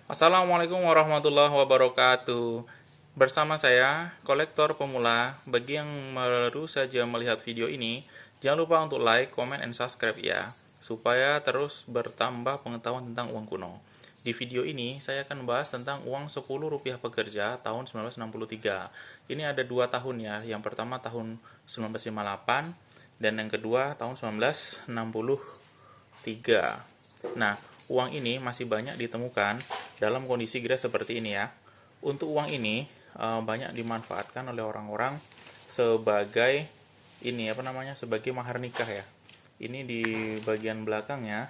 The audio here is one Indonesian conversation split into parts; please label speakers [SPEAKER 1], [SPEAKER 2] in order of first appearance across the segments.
[SPEAKER 1] Assalamualaikum warahmatullahi wabarakatuh. Bersama saya, kolektor pemula. Bagi yang baru saja melihat video ini, jangan lupa untuk like, comment, and subscribe ya, supaya terus bertambah pengetahuan tentang uang kuno. Di video ini, saya akan membahas tentang uang Rp10 pekerja tahun 1963. Ini ada dua tahun ya. Yang pertama tahun 1958, dan yang kedua tahun 1963. Nah, uang ini masih banyak ditemukan dalam kondisi gres seperti ini ya. Untuk uang ini banyak dimanfaatkan oleh orang-orang sebagai sebagai mahar nikah ya. Ini di bagian belakangnya.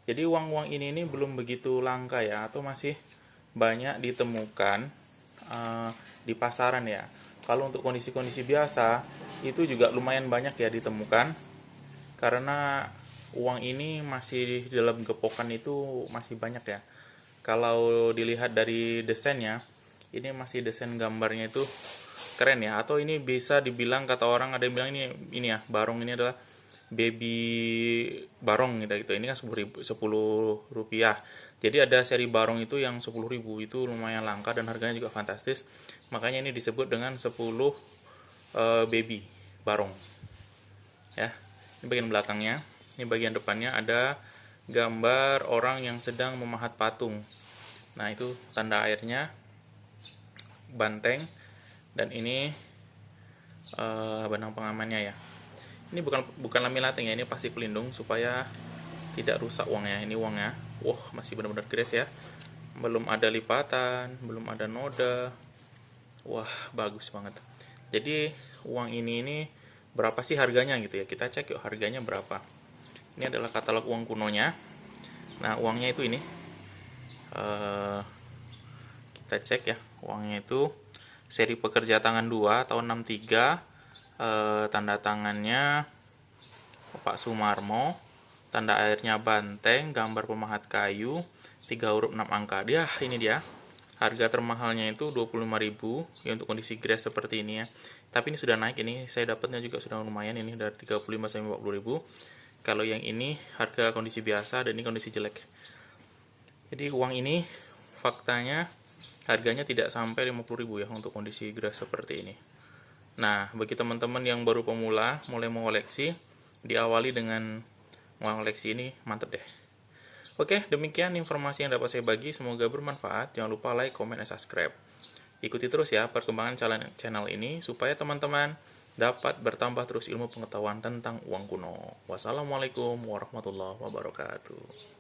[SPEAKER 1] Jadi uang-uang ini belum begitu langka ya, atau masih banyak ditemukan di pasaran ya. Kalau untuk kondisi-kondisi biasa itu juga lumayan banyak ya ditemukan, karena uang ini masih dalam gepokan itu masih banyak ya. Kalau dilihat dari desainnya, ini masih desain gambarnya itu keren ya. Atau ini bisa dibilang, kata orang ada yang bilang ini ya, barong ini adalah baby barong gitu. Ini kan 10 rupiah. Jadi ada seri barong itu yang 10.000, itu lumayan langka dan harganya juga fantastis. Makanya ini disebut dengan 10 baby barong. Ya. Ini bagian belakangnya. Ini bagian depannya ada gambar orang yang sedang memahat patung. Nah, itu tanda airnya, banteng, dan ini benang pengamannya ya. Ini bukan laminating ya, ini pasti pelindung supaya tidak rusak uangnya. Ini uangnya. Wah, masih benar-benar gres ya. Belum ada lipatan, belum ada noda. Wah, bagus banget. Jadi, uang ini berapa sih harganya gitu ya? Kita cek yuk harganya berapa. Ini adalah katalog uang kunonya. Nah, uangnya itu ini. Kita cek ya. Uangnya itu seri pekerja tangan 2 tahun 63. Tanda tangannya Pak Sumarmo. Tanda airnya banteng, gambar pemahat kayu, 3 huruf 6 angka. Ini dia. Harga termahalnya itu 25.000 ya untuk kondisi gres seperti ini ya. Tapi ini sudah naik, ini saya dapatnya juga sudah lumayan, ini dari 35 sampai 40.000. Kalau yang ini harga kondisi biasa dan ini kondisi jelek. Jadi uang ini faktanya harganya tidak sampai 50.000 ya untuk kondisi gres seperti ini. Nah, bagi teman-teman yang baru pemula mulai mengoleksi, diawali dengan mengoleksi ini mantep deh. Oke, demikian informasi yang dapat saya bagi, semoga bermanfaat. Jangan lupa like, comment, dan subscribe. Ikuti terus ya perkembangan channel ini supaya teman-teman dapat bertambah terus ilmu pengetahuan tentang uang kuno. Wassalamualaikum warahmatullahi wabarakatuh.